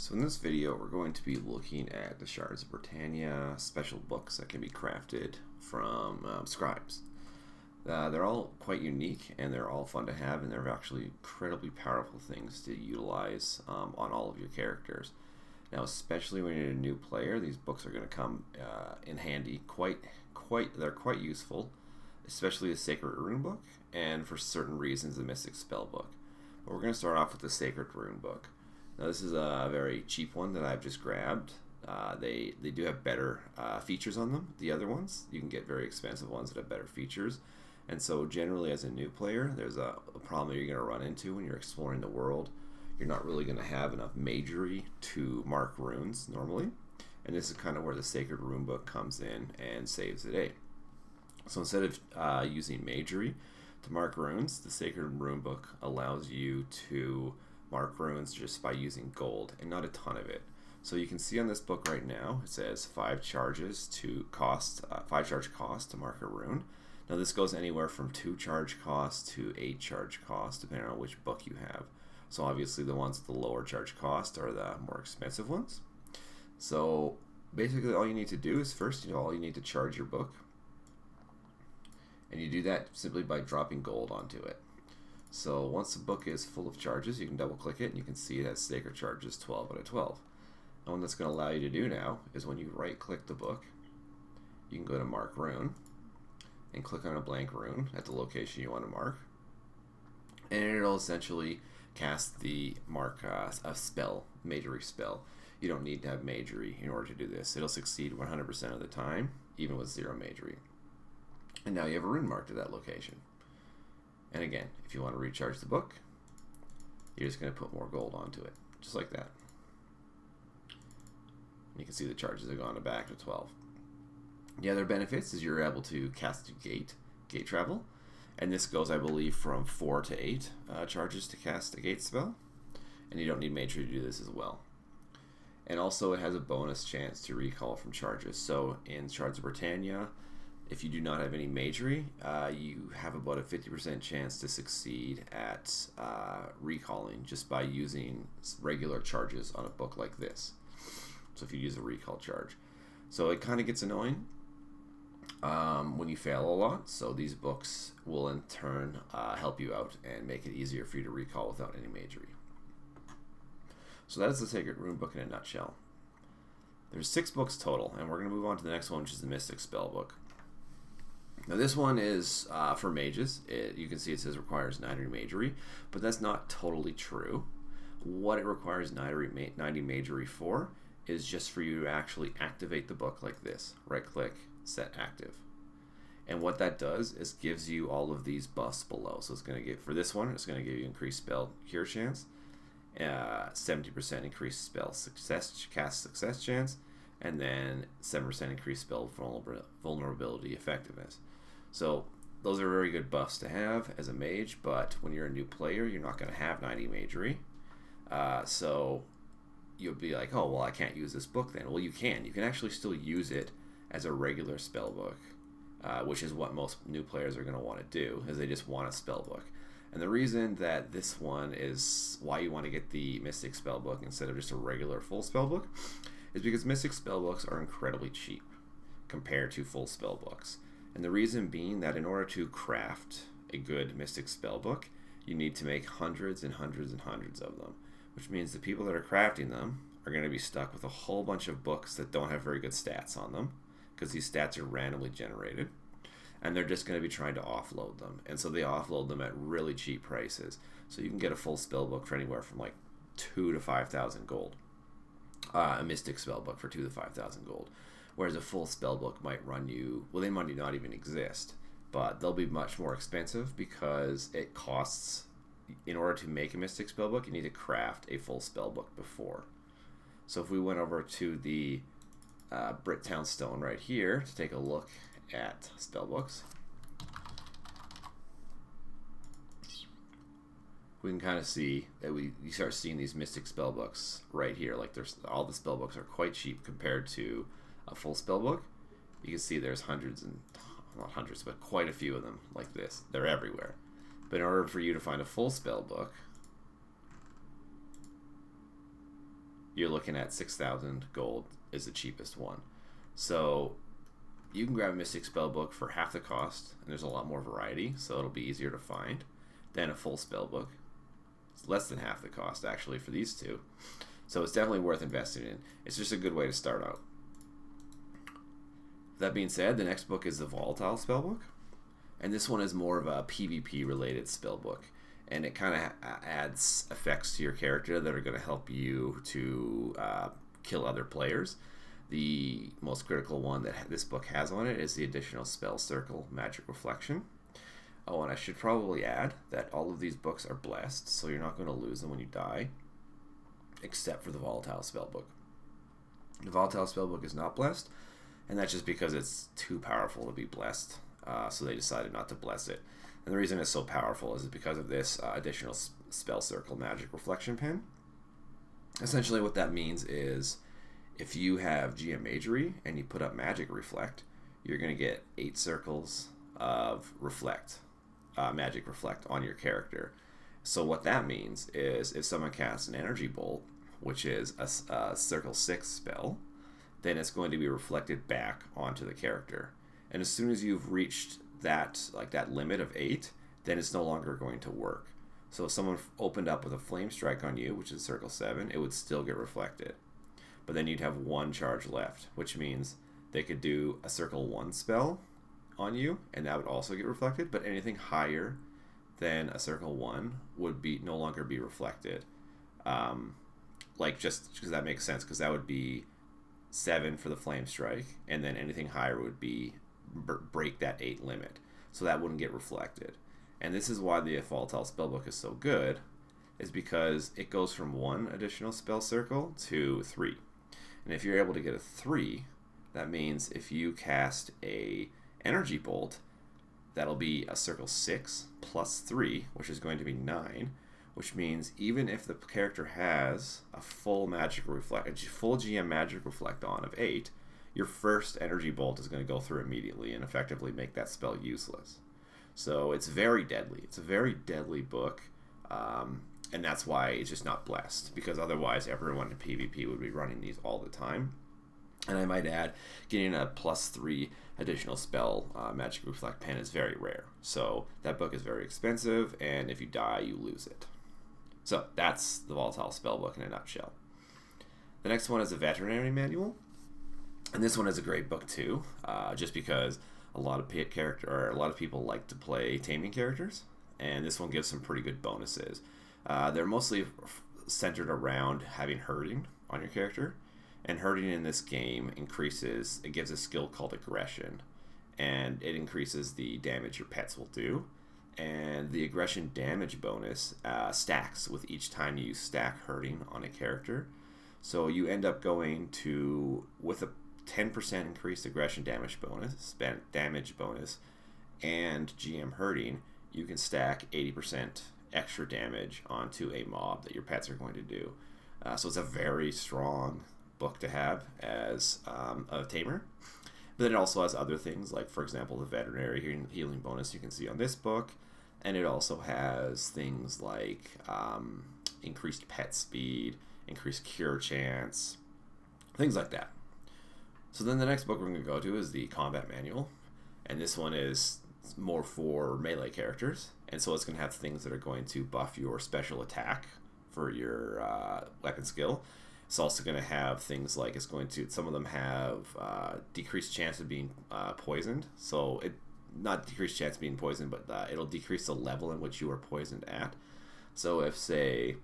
So in this video, we're going to be looking at the Shards of Britannia special books that can be crafted from scribes. They're all quite unique, and they're all fun to have, and they're actually incredibly powerful things to utilize on all of your characters. Now, especially when you're a new player, these books are going to come in handy. They're quite useful, especially the Sacred Rune Book, and for certain reasons, the Mystic Spell Book. But we're going to start off with the Sacred Rune Book. Now, this is a very cheap one that I've just grabbed. They do have better features on them. The other ones, you can get very expensive ones that have better features. And so generally as a new player, there's a problem that you're going to run into when you're exploring the world. You're not really going to have enough magery to mark runes normally. And this is kind of where the Sacred Rune Book comes in and saves the day. So instead of using magery to mark runes, the Sacred Rune Book allows you to mark runes just by using gold and not a ton of it. So you can see on this book right now, it says 5 charge cost to mark a rune. Now this goes anywhere from 2 charge cost to 8 charge cost, depending on which book you have. So obviously the ones with the lower charge cost are the more expensive ones. So basically all you need to do is first, all you need to charge your book. And you do that simply by dropping gold onto it. So once the book is full of charges, you can double click it and you can see it has sacred charges 12 out of 12. And what that's going to allow you to do now is when you right click the book, you can go to mark rune and click on a blank rune at the location you want to mark. And it'll essentially cast the a spell, magery spell. You don't need to have magery in order to do this. It'll succeed 100% of the time, even with 0 magery. And now you have a rune marked at that location. And again, if you want to recharge the book, you're just going to put more gold onto it, just like that. And you can see the charges have gone back to 12. The other benefits is you're able to cast gate travel, and this goes, I believe, from 4 to 8 charges to cast a gate spell, and you don't need magery to do this as well. And also it has a bonus chance to recall from charges. So in Shards of Britannia, if you do not have any magery, you have about a 50% chance to succeed at recalling just by using regular charges on a book like this. So if you use a recall charge. So it kind of gets annoying when you fail a lot. So these books will in turn help you out and make it easier for you to recall without any magery. So that is the Sacred Rune Book in a nutshell. There's 6 books total, and we're going to move on to the next one, which is the Mystic Spell Book. Now this one is for mages. You can see it says requires 90 magery, but that's not totally true. What it requires 90 magery for is just for you to actually activate the book like this. Right click, set active. And what that does is gives you all of these buffs below. So it's going to give, for this one, it's going to give you increased spell cure chance, 70% increased spell cast success chance, and then 7% increased spell vulnerability effectiveness. So those are very good buffs to have as a mage, but when you're a new player, you're not going to have 90 magery. So you'll be like, oh, well, I can't use this book then. Well, you can. You can actually still use it as a regular spell book, which is what most new players are going to want to do, is they just want a spell book. And the reason that this one is why you want to get the Mystic Spell Book instead of just a regular full spell book is because Mystic Spell Books are incredibly cheap compared to full spell books. And the reason being that in order to craft a good Mystic Spell Book, you need to make hundreds and hundreds and hundreds of them, which means the people that are crafting them are going to be stuck with a whole bunch of books that don't have very good stats on them, because these stats are randomly generated, and they're just going to be trying to offload them. And so they offload them at really cheap prices. So you can get a full spell book for anywhere from like 2,000 to 5,000 gold. A Mystic Spell Book for 2,000 to 5,000 gold. Whereas a full spell book might run you, well, they might not even exist, but they'll be much more expensive because it costs, in order to make a Mystic Spell Book, you need to craft a full spell book before. So if we went over to the Britannia stone right here to take a look at spell books, we can kind of see that you start seeing these Mystic Spell Books right here. Like all the spell books are quite cheap compared to a full spell book. You can see there's hundreds and not hundreds, but quite a few of them like this. They're everywhere. But in order for you to find a full spell book, you're looking at 6,000 gold is the cheapest one. So you can grab a Mystic Spellbook for half the cost, and there's a lot more variety, so it'll be easier to find than a full spellbook. It's less than half the cost, actually, for these two. So it's definitely worth investing in. It's just a good way to start out. That being said, the next book is the Volatile Spellbook, and this one is more of a PvP-related spellbook, and it kind of adds effects to your character that are going to help you to kill other players. The most critical one that this book has on it is the additional Spell Circle Magic Reflection. Oh, and I should probably add that all of these books are blessed, so you're not going to lose them when you die, except for the Volatile Spellbook. The Volatile Spellbook is not blessed, and that's just because it's too powerful to be blessed, so they decided not to bless it. And the reason it's so powerful is because of this additional Spell Circle Magic Reflection pin. Essentially what that means is if you have GM Magery and you put up Magic Reflect, you're going to get 8 circles of Magic Reflect on your character. So what that means is if someone casts an Energy Bolt, which is a Circle 6 spell, then it's going to be reflected back onto the character. And as soon as you've reached that limit of 8, then it's no longer going to work. So if someone opened up with a Flame Strike on you, which is Circle 7, it would still get reflected. But then you'd have 1 charge left, which means they could do a Circle 1 spell on you, and that would also get reflected, but anything higher than a Circle 1 would no longer be reflected. Just because that makes sense, because that would be 7 for the Flame Strike, and then anything higher would be break that 8 limit, so that wouldn't get reflected. And this is why the Volatile Spellbook is so good, is because it goes from 1 additional spell circle to 3. And if you're able to get a 3, that means if you cast a Energy Bolt, that'll be a Circle 6 plus 3, which is going to be 9, which means even if the character has a full GM Magic Reflect on of 8, your first Energy Bolt is going to go through immediately and effectively make that spell useless. So it's very deadly. It's a very deadly book, and that's why it's just not blessed, because otherwise everyone in PvP would be running these all the time. And I might add, getting a +3 additional spell Magic Reflect pen is very rare. So that book is very expensive, and if you die, you lose it. So that's the Volatile Spellbook in a nutshell. The next one is the Veterinary Manual. And this one is a great book too, just because a lot of people like to play taming characters, and this one gives some pretty good bonuses. They're mostly centered around having herding on your character, and herding in this game gives a skill called Aggression, and it increases the damage your pets will do, and the Aggression damage bonus stacks with each time you stack herding on a character. So you end up going with a 10% increased aggression damage bonus, and GM herding, you can stack 80% extra damage onto a mob that your pets are going to do. So it's a very strong book to have as a tamer. But then it also has other things, like, for example, the Veterinary Healing bonus you can see on this book, and it also has things like increased pet speed, increased cure chance, things like that. So then the next book we're going to go to is the Combat Manual, and this one is more for melee characters, and so it's going to have things that are going to buff your special attack for your weapon skill. It's also going to have things like some of them have decreased chance of being poisoned, so not decreased chance of being poisoned, but it'll decrease the level in which you are poisoned at. So if, say,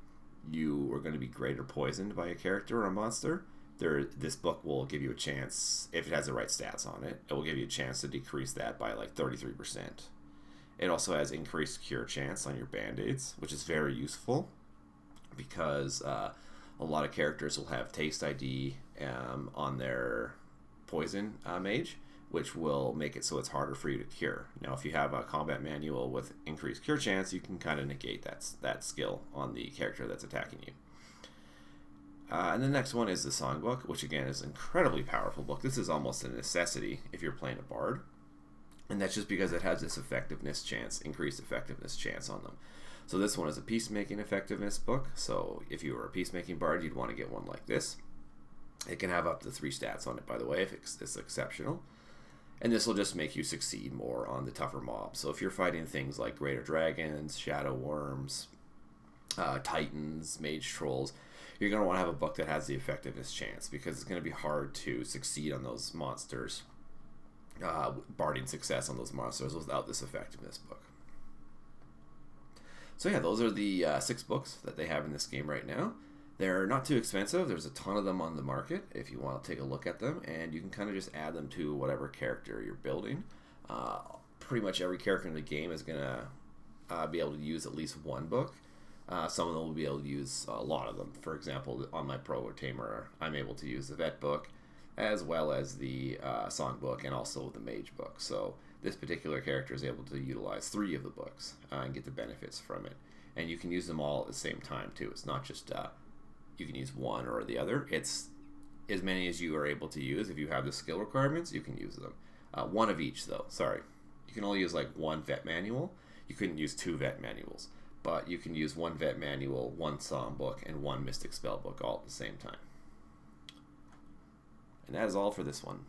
you are going to be greater poisoned by a character or a monster, this book will give you a chance, if it has the right stats on it, it will give you a chance to decrease that by like 33%. It also has increased cure chance on your band-aids, which is very useful because a lot of characters will have taste ID on their poison mage, which will make it so it's harder for you to cure. Now, if you have a Combat Manual with increased cure chance, you can kind of negate that skill on the character that's attacking you. And the next one is the Songbook, which again is an incredibly powerful book. This is almost a necessity if you're playing a bard, and that's just because it has this increased effectiveness chance on them. So this one is a peacemaking effectiveness book. So if you were a peacemaking bard, you'd want to get one like this. It can have up to 3 stats on it, by the way, if it's exceptional. And this will just make you succeed more on the tougher mobs. So if you're fighting things like greater dragons, shadow worms, titans, mage trolls, you're going to want to have a book that has the effectiveness chance, because it's going to be hard to succeed on those monsters, barding success on those monsters without this effectiveness book. So yeah, those are the 6 books that they have in this game right now. They're not too expensive. There's a ton of them on the market if you want to take a look at them, and you can kind of just add them to whatever character you're building. Pretty much every character in the game is going to be able to use at least one book. Some of them will be able to use a lot of them. For example, on my Pro Tamer, I'm able to use the Vet book, as well as the Song book, and also the Mage book. So this particular character is able to utilize 3 of the books and get the benefits from it. And you can use them all at the same time, too. It's not just you can use one or the other. It's as many as you are able to use. If you have the skill requirements, you can use them. One of each, though. Sorry. You can only use like 1 vet manual. You couldn't use 2 vet manuals. But you can use 1 vet manual, 1 song book, and 1 mystic spell book all at the same time. And that is all for this one.